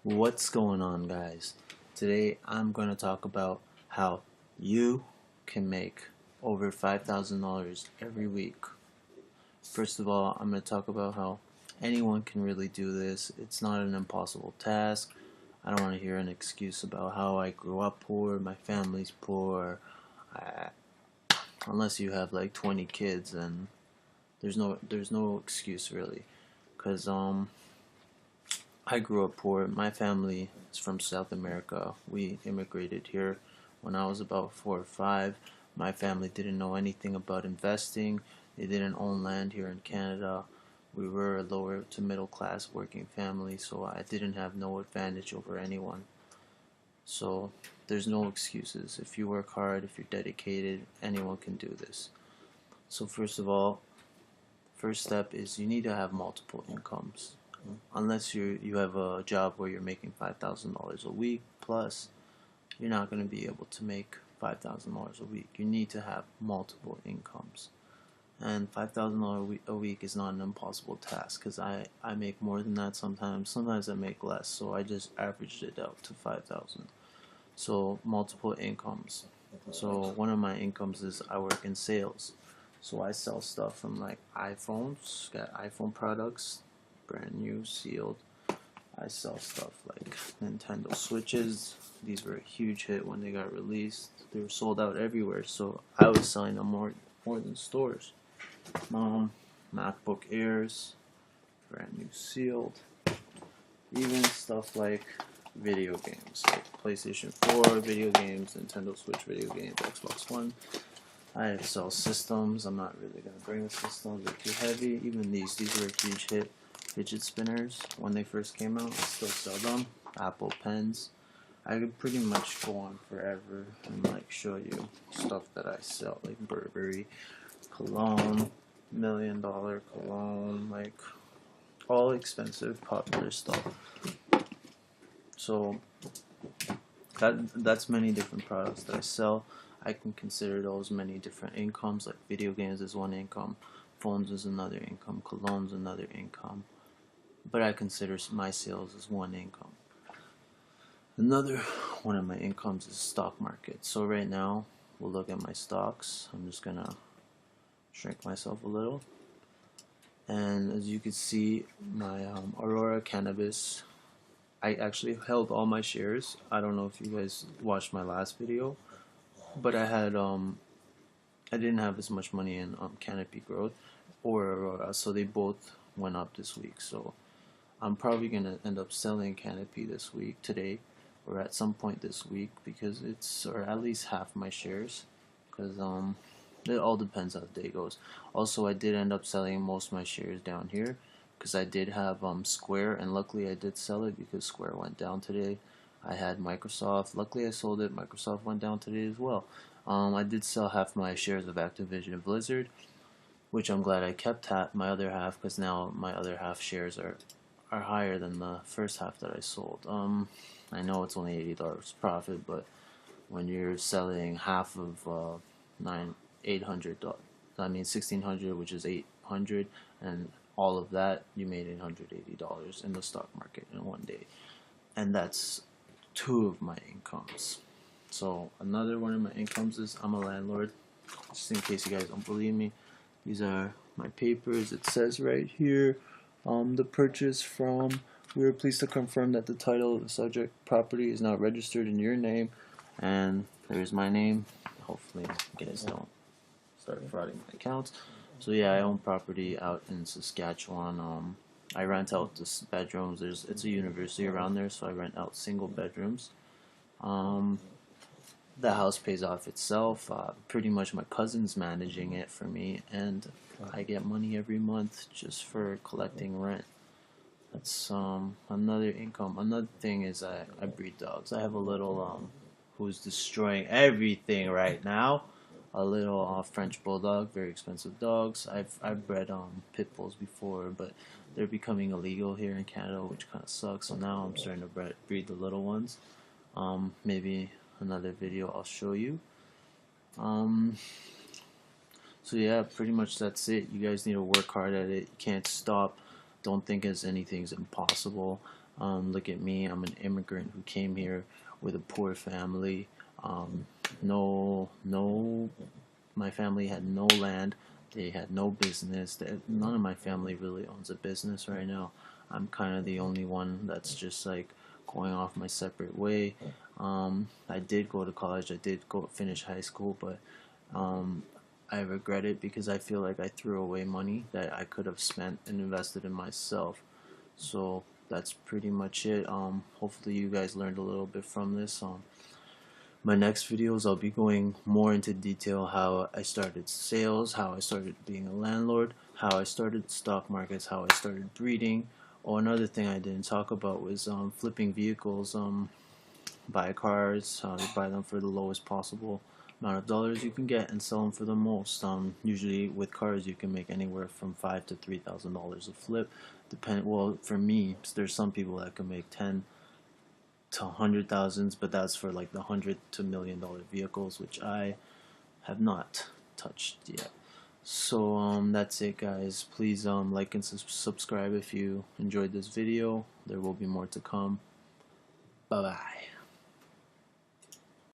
What's going on, guys? Today I'm going to talk about how you can make over $5,000 every week. First of all, I'm going to talk about how anyone can really do this. It's not an impossible task. I don't want to hear an excuse about how I grew up poor, my family's poor. Unless you have like 20 kids, and there's no excuse really, because I grew up poor. My family is from South America. We immigrated here when I was about 4 or 5. My family didn't know anything about investing. They didn't own land here in Canada. We were a lower to middle class working family, so I didn't have no advantage over anyone. So there's no excuses. If you work hard, if you're dedicated, anyone can do this. So first of all, first step is you need to have multiple incomes. Unless you have a job where you're making $5,000 a week plus, you're not going to be able to make $5,000 a week. You need to have multiple incomes, and $5,000 a week is not an impossible task, because I make more than that sometimes I make less, so I just averaged it out to 5,000. So multiple incomes. So one of my incomes is I work in sales, so I sell stuff from like iPhones, got iPhone products, brand new, sealed. I sell stuff like Nintendo Switches. These were a huge hit when they got released. They were sold out everywhere, so I was selling them more than stores. MacBook Airs, brand new, sealed. Even stuff like video games, like PlayStation 4 video games, Nintendo Switch video games, Xbox One. I sell systems. I'm not really gonna bring the systems; they're too heavy. Even these were a huge hit. Fidget spinners, when they first came out, I still sell them. Apple pens. I could pretty much go on forever and like show you stuff that I sell, like Burberry cologne, $1 million cologne, like all expensive, popular stuff. So that's many different products that I sell. I can consider those many different incomes. Like video games is one income, phones is another income, cologne's another income. But I consider my sales as one income. Another one of my incomes is stock market. So right now, we'll look at my stocks. I'm just gonna shrink myself a little. And as you can see, my Aurora Cannabis, I actually held all my shares. I don't know if you guys watched my last video, but I didn't have as much money in Canopy Growth or Aurora, so they both went up this week. So I'm probably gonna end up selling Canopy this week, today, or at some point this week, because or at least half my shares, because it all depends how the day goes. Also, I did end up selling most of my shares down here, because I did have Square, and luckily I did sell it because Square went down today. I had Microsoft. Luckily I sold it. Microsoft went down today as well. I did sell half my shares of Activision Blizzard, which I'm glad I kept my other half, because now my other half shares are higher than the first half that I sold. I know it's only $80 profit, but when you're selling half of 1600, which is 800, and all of that, you made $880 in the stock market in one day, and that's two of my incomes. So another one of my incomes is I'm a landlord. Just in case you guys don't believe me, these are my papers. It says right here, the purchase from, we are pleased to confirm that the title of the subject property is now registered in your name, and there's my name. Hopefully you guys don't start frauding my accounts. So yeah, I own property out in Saskatchewan. I rent out the bedrooms. It's a university around there, so I rent out single bedrooms. The house pays off itself. Pretty much my cousin's managing it for me, and I get money every month just for collecting rent. That's another income. Another thing is I breed dogs. I have a little who's destroying everything right now. A little French bulldog, very expensive dogs. I've bred pit bulls before, but they're becoming illegal here in Canada, which kind of sucks. So now I'm starting to breed the little ones. Maybe another video I'll show you. So yeah, pretty much that's it. You guys need to work hard at it. You can't stop. don't think as anything's impossible. Look at me, I'm an immigrant who came here with a poor family. No, my family had no land. They had no business. None of my family really owns a business right now. I'm kind of the only one that's just like going off my separate way. I did go to college. I did go finish high school, but um, I regret it because I feel like I threw away money that I could have spent and invested in myself. So that's pretty much it. Hopefully you guys learned a little bit from this. My next videos I'll be going more into detail how I started sales, how I started being a landlord, how I started stock markets, how I started breeding. Oh, another thing I didn't talk about was flipping vehicles. Buy cars, buy them for the lowest possible amount of dollars you can get and sell them for the most. Usually with cars you can make anywhere from $5,000 to $3,000 a flip. Well, for me, there's some people that can make 10 to 100,000s, but that's for like the $100 to $1 million vehicles, which I have not touched yet. So that's it, guys. Please like and subscribe if you enjoyed this video. There will be more to come. Bye bye.